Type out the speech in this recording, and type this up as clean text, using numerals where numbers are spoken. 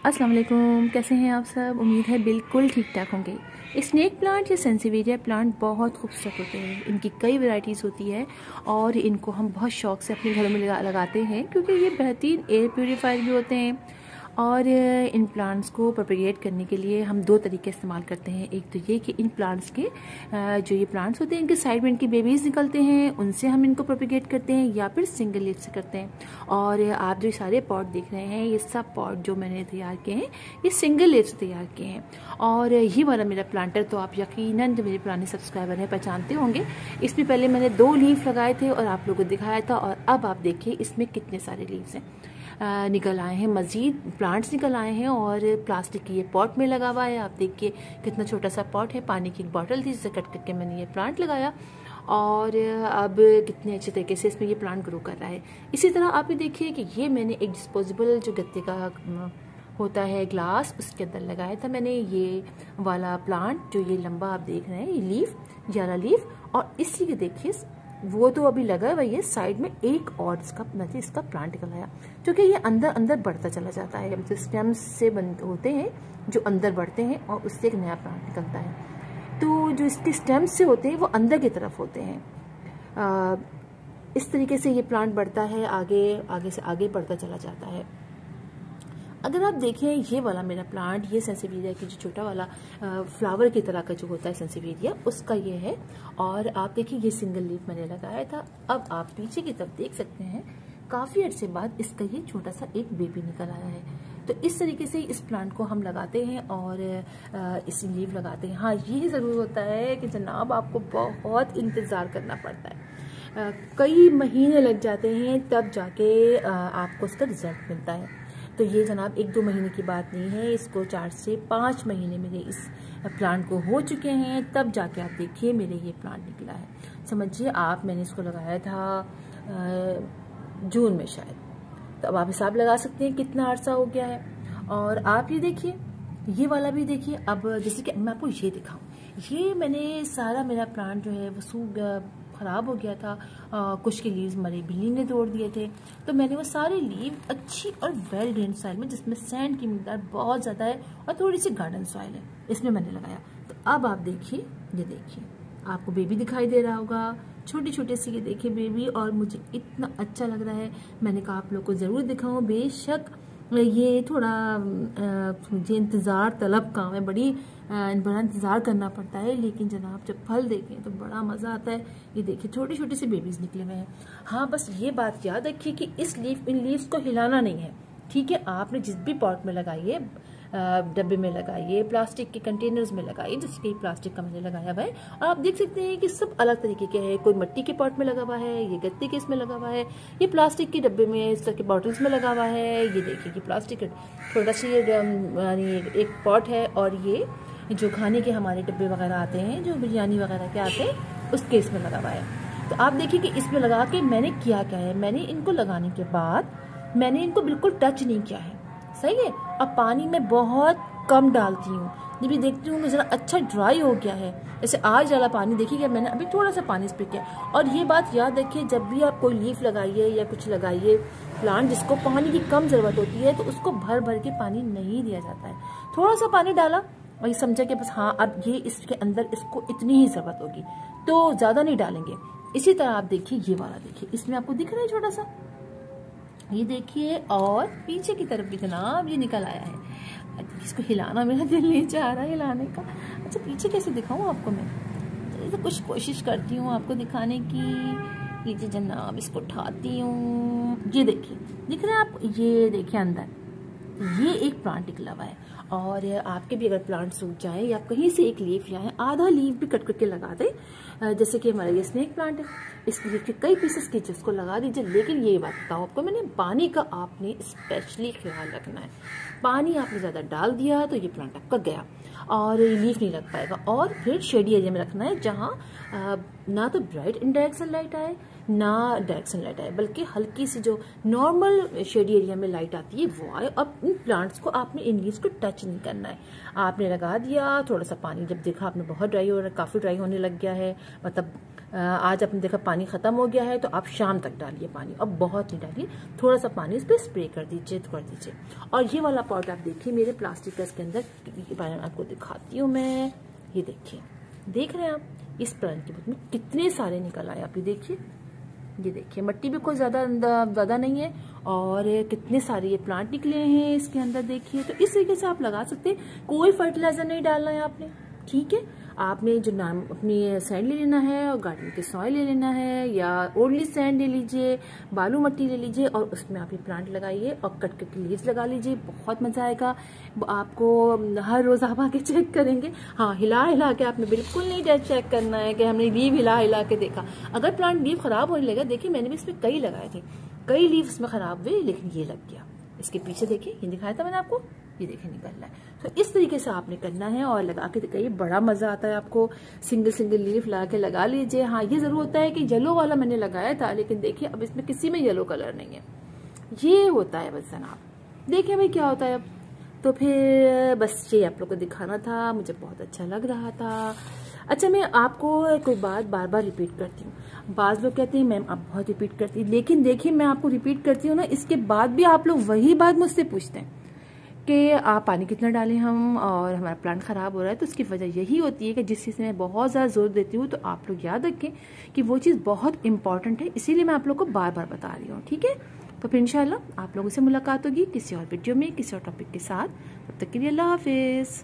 अस्सलाम वालेकुम, कैसे हैं आप सब। उम्मीद है बिल्कुल ठीक ठाक होंगे। स्नेक प्लांट या सेंसिवेरिया प्लांट बहुत खूबसूरत होते हैं। इनकी कई वैरायटीज़ होती है और इनको हम बहुत शौक से अपने घरों में लगाते हैं क्योंकि ये बेहतरीन एयर प्योरीफायर भी होते हैं। और इन प्लांट्स को प्रोपेगेट करने के लिए हम दो तरीके इस्तेमाल करते हैं। एक तो ये कि इन प्लांट्स के जो ये प्लांट्स होते हैं इनके साइड में इनके बेबीज़ निकलते हैं, उनसे हम इनको प्रोपेगेट करते हैं, या फिर सिंगल लीफ से करते हैं। और आप जो सारे पॉट देख रहे हैं, ये सब पॉट जो मैंने तैयार किए हैं ये सिंगल लीफ से तैयार किए हैं। और ये वाला मेरा प्लांटर तो आप यकीनन जो मेरे पुराने सब्सक्राइबर हैं पहचानते होंगे। इसमें पहले मैंने 2 लीफ लगाए थे और आप लोगों को दिखाया था, और अब आप देखिए इसमें कितने सारे लीव्स हैं निकल आए हैं, मज़ीद प्लांट्स निकल आए हैं। और प्लास्टिक की ये पॉट में लगा हुआ है। आप देखिए कितना छोटा सा पॉट है, पानी की एक बॉटल थी जिसे कट करके मैंने ये प्लांट लगाया, और अब कितने अच्छे तरीके से इसमें ये प्लांट ग्रो कर रहा है। इसी तरह आप ये देखिए कि ये मैंने एक डिस्पोजेबल जो गत्ते का होता है ग्लास, उसके अंदर लगाया था मैंने ये वाला प्लांट। जो ये लंबा आप देख रहे हैं ये लीफ, 11 लीफ, और इसी के देखिए वो तो अभी लगा हुआ है, साइड में एक और इसका प्लांट निकल आया, क्योंकि ये अंदर अंदर बढ़ता चला जाता है। मतलब स्टेम्स से होते हैं जो अंदर बढ़ते हैं और उससे एक नया प्लांट निकलता है। तो जो इसके स्टेम्स से होते हैं वो अंदर की तरफ होते हैं। इस तरीके से ये प्लांट बढ़ता है, आगे से आगे बढ़ता चला जाता है। अगर आप देखें ये वाला मेरा प्लांट, ये सेंसिवेरिया की जो छोटा वाला फ्लावर की तरह का जो होता है सेंसिवेरिया, उसका ये है। और आप देखिए ये सिंगल लीफ मैंने लगाया था। अब आप पीछे की तरफ देख सकते हैं काफ़ी अर्से बाद इसका ये छोटा सा एक बेबी निकल आया है। तो इस तरीके से इस प्लांट को हम लगाते हैं और इसी लीफ लगाते हैं। हाँ, ये ज़रूर होता है कि जनाब आपको बहुत इंतज़ार करना पड़ता है, कई महीने लग जाते हैं तब जाके आपको उसका रिजल्ट मिलता है। तो ये जनाब 1-2 महीने की बात नहीं है, इसको 4 से 5 महीने मेरे इस प्लांट को हो चुके हैं, तब जाके आप देखिए मेरे ये प्लांट निकला है। समझिए आप, मैंने इसको लगाया था जून में शायद, तो अब आप हिसाब लगा सकते हैं कितना अरसा हो गया है। और आप ये देखिए ये वाला भी देखिए। अब जैसे कि मैं आपको ये दिखाऊं, ये मैंने सारा मेरा प्लांट जो है वो सूख ख़राब हो गया था। कुछ के लीव्स मरी बिल्ली ने तोड़ दिए थे, तो मैंने वो सारे लीव अच्छी और वेल ड्रेन्ड सॉइल में, जिसमें सैंड की मिकदार बहुत ज़्यादा है और थोड़ी सी गार्डन सॉइल है, इसमें मैंने लगाया। तो अब आप देखिए, ये देखिए आपको बेबी दिखाई दे रहा होगा, छोटे छोटे से ये देखिए बेबी, और मुझे इतना अच्छा लग रहा है। मैंने कहा आप लोग को ज़रूर दिखाऊँ। बेशक ये थोड़ा मुझे इंतज़ार तलब काम है, बड़ा इंतज़ार करना पड़ता है, लेकिन जनाब जब फल देखें तो बड़ा मज़ा आता है। ये देखिए छोटे छोटे से बेबीज़ निकले हुए हैं। हाँ, बस ये बात याद रखिए कि इन लीव्स को हिलाना नहीं है, ठीक है। आपने जिस भी पॉट में लगाइए, डब्बे में लगाइए, प्लास्टिक के कंटेनर्स में लगाइए, जैसे कि प्लास्टिक का मैंने लगाया हुआ है। और आप देख सकते हैं कि सब अलग तरीके के हैं। कोई मिट्टी के पॉट में लगा हुआ है, ये गत्ते के इसमें लगा हुआ है, ये प्लास्टिक के डब्बे में इस तरह के बॉटल्स में लगा हुआ है। ये देखिए कि प्लास्टिक थोड़ा सी यानी एक पॉट है, और ये जो खाने के हमारे डब्बे वगैरह आते हैं, जो बिरयानी वगैरह के आते हैं, उसके इसमें लगा हुआ है। तो आप देखिए कि इसमें लगा के मैंने किया क्या है, मैंने इनको लगाने के बाद मैंने इनको बिल्कुल टच नहीं किया है, सही है। अब पानी में बहुत कम डालती हूँ, जब ये देखती हूँ ज़रा अच्छा ड्राई हो गया है, जैसे आज वाला पानी देखिए मैंने अभी थोड़ा सा पानी स्प्रे किया। और ये बात याद रखिए, जब भी आप कोई लीफ लगाइए या कुछ लगाइए प्लांट जिसको पानी की कम ज़रूरत होती है, तो उसको भर भर के पानी नहीं दिया जाता है। थोड़ा सा पानी डाला और ये समझा कि बस हाँ अब ये इसके अंदर इसको इतनी ही ज़रूरत होगी, तो ज़्यादा नहीं डालेंगे। इसी तरह आप देखिए ये वाला देखिए, इसमें आपको दिख रहा है छोटा सा, ये देखिए। और पीछे की तरफ भी जनाब ये निकल आया है। इसको हिलाना मेरा दिल नहीं चाह रहा हिलाने का। अच्छा, पीछे कैसे दिखाऊं आपको मैं, तो कुछ कोशिश करती हूँ आपको दिखाने की। लीजिए जनाब, इसको उठाती हूँ, ये देखिए दिख रहा है आप, ये देखिए अंदर ये एक प्लांट निकला हुआ है। और आपके भी अगर प्लांट सूख जाए या कहीं से एक लीफ लाए, आधा लीफ भी कट करके लगा दे, जैसे कि हमारा ये स्नेक प्लांट है, इस लीफ के कई पीसेस कीजिए, उसको लगा दीजिए। लेकिन ये बात बताओ आपको मैंने, पानी का आपने स्पेशली ख्याल रखना है। पानी आपने ज़्यादा डाल दिया तो ये प्लांट आपका गया और लीफ नहीं लग पाएगा। और फिर शेडी एरिया में रखना है, जहाँ ना तो ब्राइट इनडायरेक्ट सनलाइट आए ना डायरेक्ट सनलाइट आए, बल्कि हल्की सी जो नॉर्मल शेडी एरिया में लाइट आती है वो आए। और इन प्लांट्स को आपने इन लीव्स को टच नहीं करना है। आपने लगा दिया, थोड़ा सा पानी जब देखा आपने बहुत ड्राई हो रहा है, काफ़ी ड्राई होने लग गया है, मतलब आज आपने देखा पानी ख़त्म हो गया है, तो आप शाम तक डालिए पानी, अब बहुत नहीं डालिए, थोड़ा सा पानी इस पर स्प्रे कर दीजिए। और ये वाला पॉट आप देखिए मेरे प्लास्टिक का, इसके अंदर आपको दिखाती हूँ मैं, ये देखिए, देख रहे हैं आप, इस प्लांट के में कितने सारे निकल आए, आप ये देखिए मट्टी भी कोई ज़्यादा नहीं है, और कितने सारे ये प्लांट निकले हैं इसके अंदर, देखिए। तो इस तरीके से आप लगा सकते हैं, कोई फर्टिलाइजर नहीं डालना है आपने, ठीक है। आपने जो नाम अपनी सैंड ले लेना है, और गार्डन के सॉइल ले लेना है, या ओडली सैंड ले लीजिए, बालू मट्टी ले लीजिए, और उसमें आप ये प्लांट लगाइए और कट करके लीव्स लगा लीजिए, बहुत मजा आएगा आपको। हर रोज आप आके चेक करेंगे, हाँ, हिला हिला के आपने बिल्कुल नहीं चेक करना है कि हमने लीव हिला हिला के देखा। अगर प्लांट लीव खराब होने लगा, देखिए मैंने भी इसमें कई लगाए थे, कई लीव इसमें खराब हुए, लेकिन ये लग गया। इसके पीछे देखिए, ये दिखाया था मैंने आपको, ये देखिए निकल रहा है। तो इस तरीके से आपने करना है और लगा के दिखाइए, बड़ा मजा आता है आपको। सिंगल लीफ लगा के लगा लीजिए। हाँ, ये जरूर होता है कि येलो वाला मैंने लगाया था, लेकिन देखिए अब इसमें किसी में येलो कलर नहीं है, ये होता है बस जनाब। देखिए भाई क्या होता है अब। तो फिर बस ये आप लोग को दिखाना था, मुझे बहुत अच्छा लग रहा था। अच्छा, मैं आपको कोई बात बार बार रिपीट करती हूँ। बाज़ लोग कहते हैं मैम आप बहुत रिपीट करती, लेकिन देखिए मैं आपको रिपीट करती हूँ ना, इसके बाद भी आप लोग वही बात मुझसे पूछते हैं कि आप पानी कितना डालें हम, और हमारा प्लांट ख़राब हो रहा है। तो उसकी वजह यही होती है कि जिस चीज़ में मैं बहुत ज़्यादा जोर देती हूँ, तो आप लोग याद रखें कि वो चीज़ बहुत इंपॉर्टेंट है, इसीलिए मैं आप लोग को बार बार बता रही हूँ, ठीक है। तो फिर इंशाल्लाह आप लोगों से मुलाकात होगी किसी और वीडियो में, किसी और टॉपिक के साथ। तब तक के लिए अल्लाह हाफिज़।